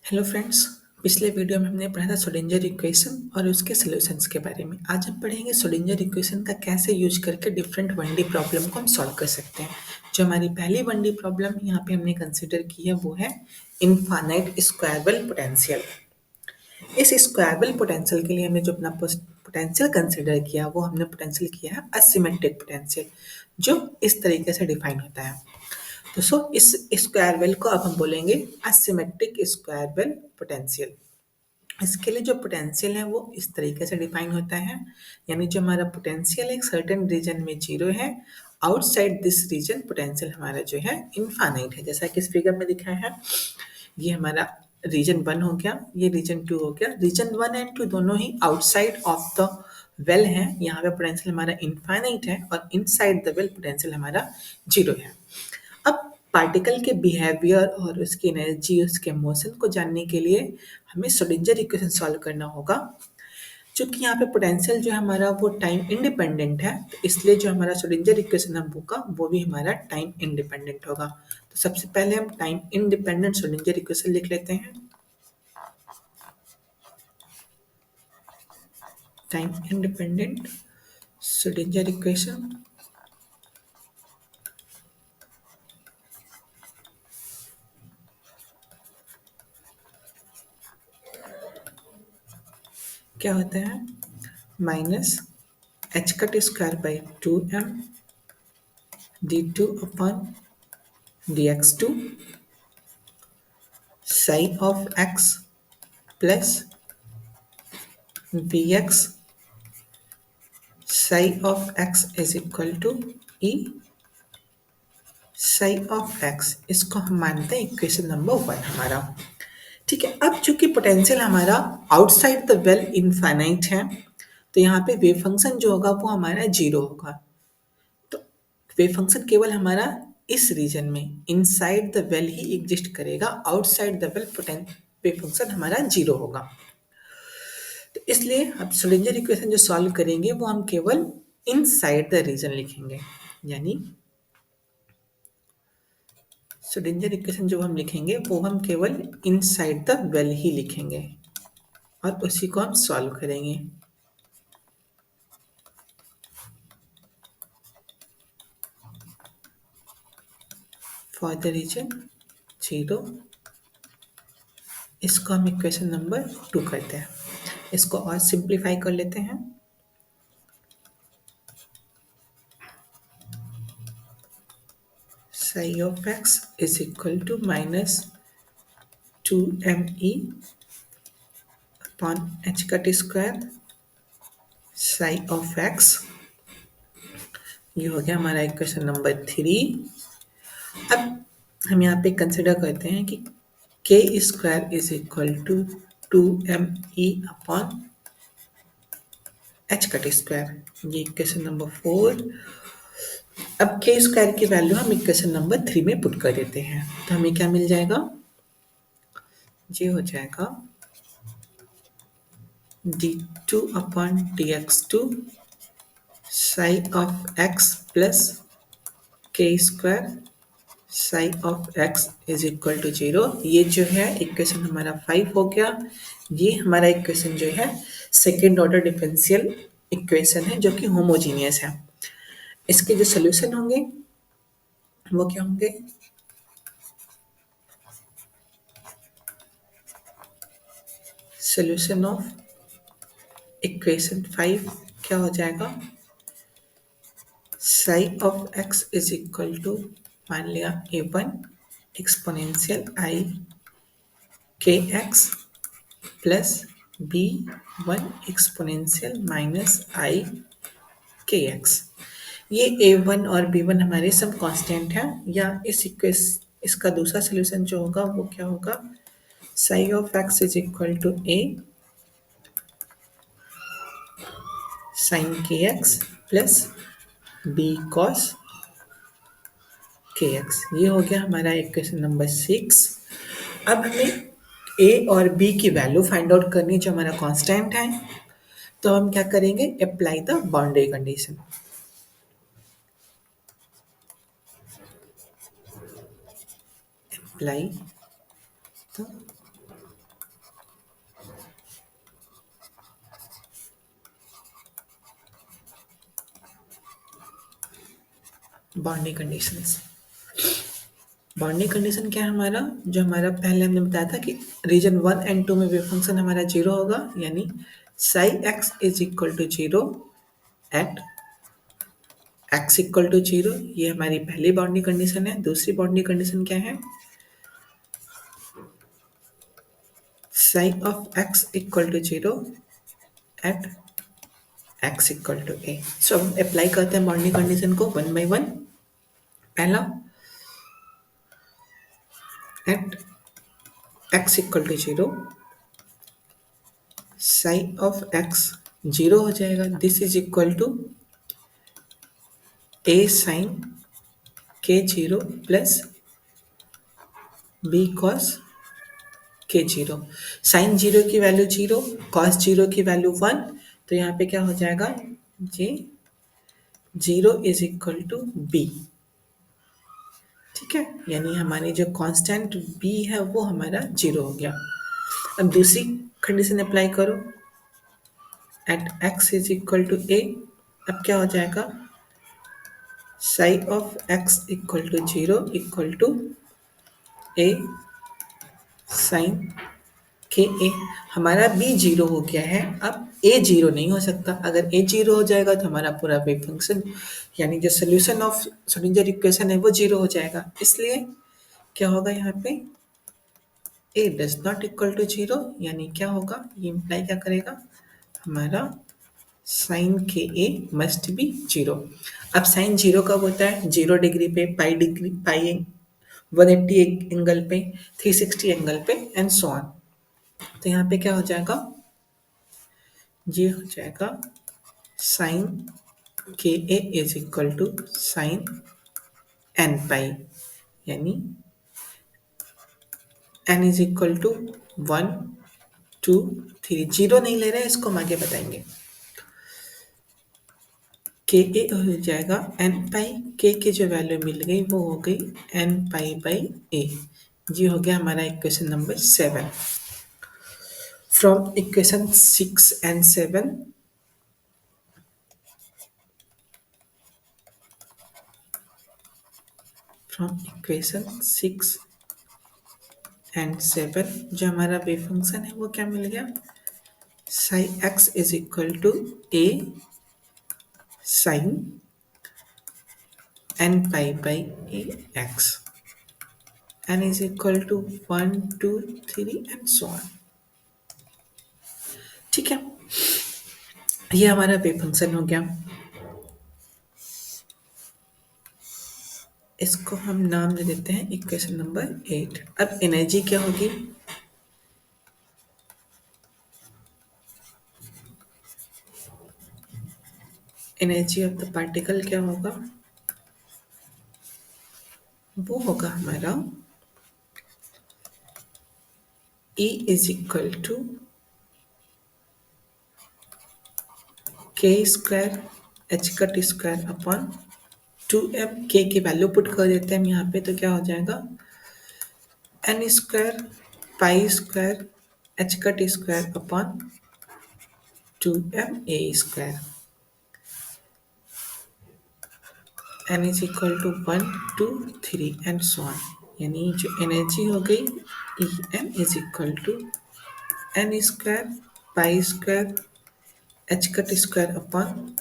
Hello friends. पिछले video में हमने पढ़ा था श्रोडिंगर इक्वेशन और उसके सॉल्यूशंस के बारे में। आज हम पढ़ेंगे श्रोडिंगर इक्वेशन का कैसे यूज करके डिफरेंट 1D प्रॉब्लम को हम सॉल्व कर सकते हैं। जो हमारी पहली 1D प्रॉब्लम यहाँ पे हमने कंसिडर की है वो है इनफाइनाइट स्क्वायरेबल पोटेंशियल। इस स्क्वायरेबल पोटेंशियल के लिए हमने जो अपना पोटेंशियल कंसिडर किया वो हमने पोटेंशियल किया है असिमेट्रिक पोटेंशियल, जो इस तरीके से डिफाइन होता है। तो इस स्क्वायर वेल को अब हम बोलेंगे असिमेट्रिक स्क्वायर वेल पोटेंशियल। इसके लिए जो पोटेंशियल है वो इस तरीके से डिफाइन होता है, यानी जो हमारा पोटेंशियल एक सर्टेन रीजन में जीरो है, आउटसाइड दिस रीजन पोटेंशियल हमारा जो है इनफाइनाइट है। जैसा कि इस फिगर में दिखाया है, ये हमारा रीजन 1 हो गया, ये रीजन 2 हो गया। रीजन 1 एंड 2 दोनों ही आउटसाइड ऑफ द वेल है, यहाँ पे पोटेंशियल हमारा इनफाइनाइट है और इनसाइड द वेल पोटेंशियल हमारा जीरो है। अब पार्टिकल के बिहेवियर और उसकी एनर्जी, उसके मोशन को जानने के लिए हमें श्रोडिंगर इक्वेशन सॉल्व करना होगा। चूंकि यहाँ पे पोटेंशियल जो है हमारा वो टाइम इंडिपेंडेंट है, तो इसलिए जो हमारा श्रोडिंगर इक्वेशन हम होगा वो भी हमारा टाइम इंडिपेंडेंट होगा। तो सबसे पहले हम टाइम इंडिपेंडेंट श्रोडिंगर इक्वेशन लिख लेते हैं। टाइम इंडिपेंडेंट श्रोडिंगर इक्वेशन क्या होता है, minus H cut square by 2m d2 upon dx2 psi of x plus bx psi of x is equal to e psi of x। इसको हम मानते हैं इक्वेशन नंबर 1 हमारा। ठीक है, अब चूंकि पोटेंशियल हमारा आउटसाइड द वेल इनफाइनाइट है, तो यहाँ पे वेव फंक्शन जो होगा वो हमारा जीरो होगा। तो वेव फंक्शन केवल हमारा इस रीजन में इनसाइड द वेल ही एग्जिस्ट करेगा, outside the well wave function हमारा जीरो होगा। तो इसलिए अब श्रोडिंगर इक्वेशन जो सॉल्व करेंगे वो हम केवल इनसाइड द रीजन लिखेंगे, यानी श्रोडिंगर इक्वेशन जो हम लिखेंगे वो हम केवल इनसाइड द वेल ही लिखेंगे और उसी को हम सॉल्व करेंगे। फॉर द रीजन जीरो, इसको हम इक्वेशन नंबर 2 करते हैं। इसको और सिंप्लीफाई कर लेते हैं। psi of x is equal to minus 2me upon h cut square psi of x। ये हो गया हमारा इक्वेशन नंबर 3। अब हम यहाँ पे कंसिडर करते हैं कि k square is equal to 2me upon h cut square, ये इक्वेशन नंबर 4। अब k स्क्वायर की वैल्यू हम इक्वेशन नंबर 3 में पुट कर देते हैं, तो हमें क्या मिल जाएगा, ये हो जाएगा d2 upon dx2 psi of x plus k square psi of x is equal to 0। ये जो है इक्वेशन हमारा 5 हो गया। ये हमारा इक्वेशन जो है सेकेंड ऑर्डर डिफरेंशियल इक्वेशन है जो कि होमोजीनियस है। इसके जो सोल्यूशन होंगे वो क्या होंगे, सोल्यूशन ऑफ इक्वेशन 5 क्या हो जाएगा, psi of x is equal to मान लिया a1 exponential i kx plus b1 exponential minus i kx। ये a1 और b1 हमारे सब कांस्टेंट हैं, या इसका दूसरा सोल्यूशन जो होगा वो क्या होगा, psi of x is equal to a sin kx plus b cos kx। ये हो गया हमारा इक्वेशन नंबर 6। अब हमें a और b की वैल्यू फाइंड आउट करनी, जो हमारा कांस्टेंट है। तो हम क्या करेंगे, apply the boundary condition. Apply the boundary conditions. Boundary condition क्या है हमारा, जो हमारा पहले हमने बताया था कि रीजन 1 and 2 में वेव फंक्शन हमारा जीरो होगा, यानी psi x is equal to zero at x equal to zero. ये हमारी पहली बाउंड्री कंडीशन है। दूसरी बाउंड्री कंडीशन क्या है, psi of x equal to zero at x equal to a. So हम अप्लाई करते हैं बाउंड्री कंडीशन को वन बाई वन। पहला, at x equal to zero psi of x zero हो जाएगा, this is equal to a sine k zero plus b cos k zero. Sine zero की value zero, cos zero की value one, तो यहाँ पे क्या हो जाएगा, ये zero is equal to b. ठीक है, यानी हमारी जो कांस्टेंट बी है वो हमारा जीरो हो गया। अब दूसरी कंडीशन अप्लाई करो, at x is equal to a. अब क्या हो जाएगा, psi of x equal to zero equal to a sine k a. हमारा बी जीरो हो गया है, अब ए जीरो नहीं हो सकता। अगर ए जीरो हो जाएगा तो हमारा पूरा वेव फंक्शन यानी जो सोल्यूशन ऑफ श्रोडिंगर इक्वेशन है वो जीरो हो जाएगा। इसलिए क्या होगा यहाँ पे, a does not equal to zero, यानी क्या होगा, ये इम्प्लाई क्या करेगा, हमारा sign k A must be zero. अब साइन जीरो कब होता है, 0 डिग्री पे, पाई डिग्री, पाई 180 एंगल पे, 360 एंगल पे एंड सो ऑन। तो यहाँ पे क्या हो जाएगा, ये हो जाएगा sine k a is equal to sine n pi, यानी एन इज इक्वल टू 1 2 3। जीरो नहीं ले रहे हैं, इसको हम आगे बताएंगे। के ए हो जाएगा एन पाई, के की जो वैल्यू मिल गई वो हो गई एन पाई बाई ए। ये हो गया हमारा equation number 7। From equation 6 and 7, from equation 6 and 7 जो हमारा वेव फंक्शन है वो क्या मिल गया, psi x is equal to a sine n pi by a x, n is equal to 1 2 3 and so on. ठीक है, ये हमारा वेव फंक्शन हो गया। इसको हम नाम दे देते हैं इक्वेशन नंबर 8। अब एनर्जी क्या होगी, एनर्जी ऑफ द पार्टिकल क्या होगा, वो होगा हमारा E इज इक्वल टू के square h cut square upon 2m। के की वैल्यू पुट कर देते हैं हम यहाँ पे, तो क्या हो जाएगा, n square pi square h cut square upon 2m a square, n is equal to 1 2 3 and so on. यानी जो एनर्जी हो गई E n is equal to n square pi square h cut square upon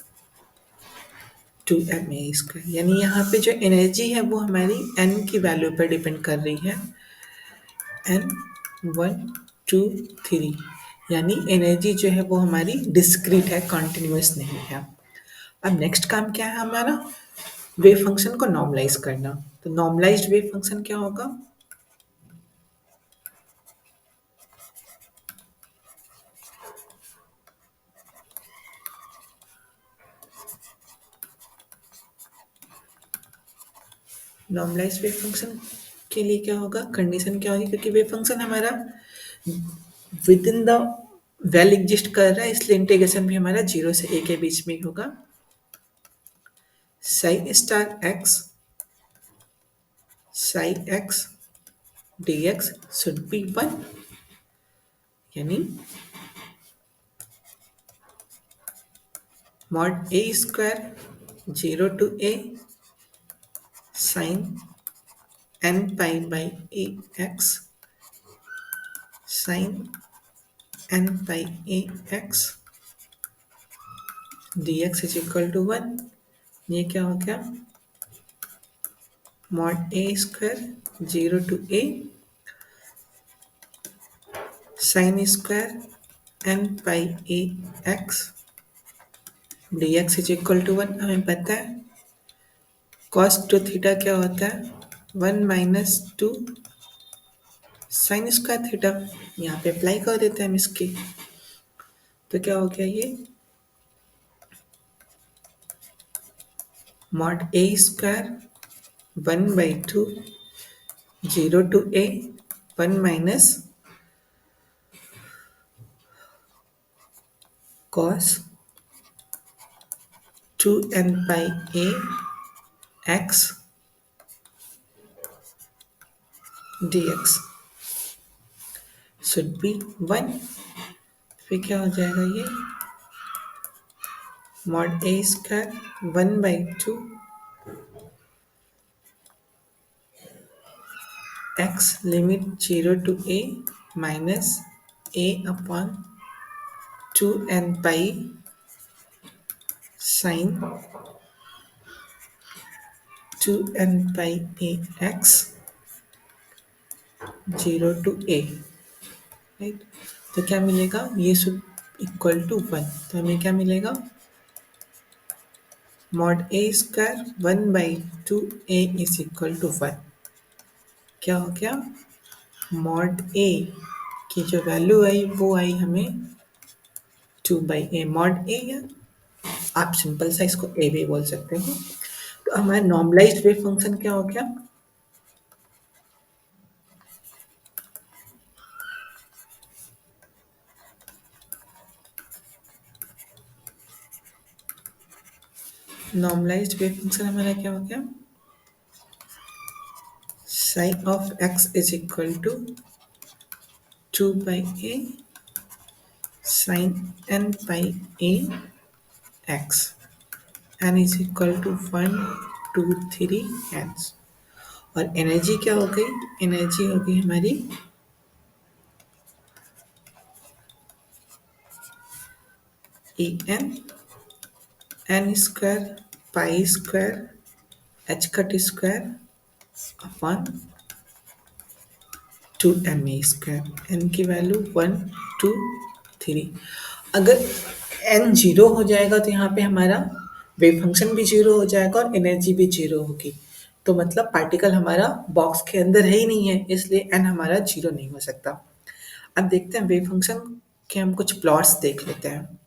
2m a square. यानी यहाँ पे जो energy है वो हमारी एन की वैल्यू पर डिपेंड कर रही है, एन 1 2 3, यानी एनर्जी जो है वो हमारी डिस्क्रीट है, कॉन्टिन्यूस नहीं है। अब नेक्स्ट काम क्या है हमारा, वेव फंक्शन को नॉर्मलाइज करना। तो नॉर्मलाइज्ड वेव फंक्शन क्या होगा, नॉर्मलाइज्ड वेव फंक्शन के लिए क्या होगा, कंडीशन क्या होगी, क्योंकि वेव फंक्शन हमारा with in the well exist कर रहा है, इसलिए इंटीग्रेशन भी हमारा 0 से a के बीच में ही होगा। Psi star x psi x d x should be 1, यानी mod a square 0 to a sine n pi by a x sine n pi a x d x is equal to 1। ये क्या हो गया? Mod a square 0 to a sine square n pi a x d x is equal to 1। हमें पता है cos two theta क्या होता है? 1 minus two sine square theta. यहाँ पे अप्लाई कर देते हैं हम इसकी। तो क्या हो गया ये? Mod a square 1/2 0 to a 1 minus cos 2n pi a x d x should be 1। फिर क्या हो जाएगा ये? Mod a square 1/2 x limit 0 to a minus a upon 2n pi sine 2n pi a x 0 to a, right. तो क्या मिलेगा? ये should equal to 1। तो हमें क्या मिलेगा? Mod a square 1/2 a is equal to 1। क्या हो गया? मॉड ए की जो वैल्यू आई वो आई हमें 2/a मॉड ए, या आप सिंपल सा इसको ए भी बोल सकते हो। तो हमारा नॉर्मलाइज्ड वेव फंक्शन क्या हो गया? नॉर्मलाइज्ड वेव फंक्शन हमारा क्या हो गया? psi of x is equal to 2/a sin n pi a x n is equal to 1 2 3 n। और एनर्जी क्या हो गई? एनर्जी हो गई हमारी E n n square pi square h cut square upon 2ma square. N की value 1 2 3। अगर N zero हो जाएगा तो यहाँ पे हमारा वेव फंक्शन भी जीरो हो जाएगा और एनर्जी भी जीरो होगी। तो मतलब पार्टिकल हमारा बॉक्स के अंदर है ही नहीं है, इसलिए एन हमारा जीरो नहीं हो सकता। अब देखते हैं वेव फंक्शन के हम कुछ प्लॉट्स देख लेते हैं।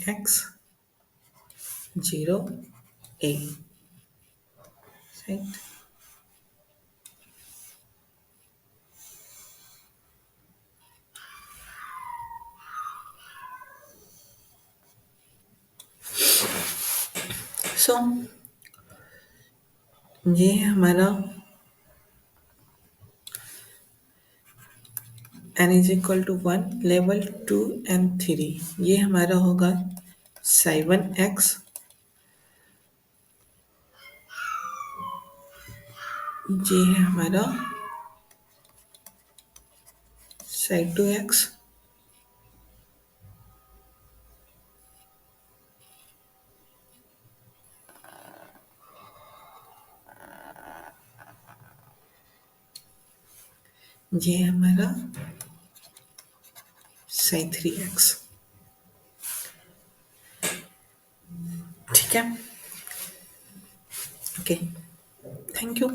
एक्स 0 ए, राइट। सो ये है हमारा n is equal to 1 level 2 and 3। ये हमारा होगा साइवन एक्स, ये है हमारा साई 2x, ये है हमारा साई 3x। ठीक है, ओके, थैंक यू।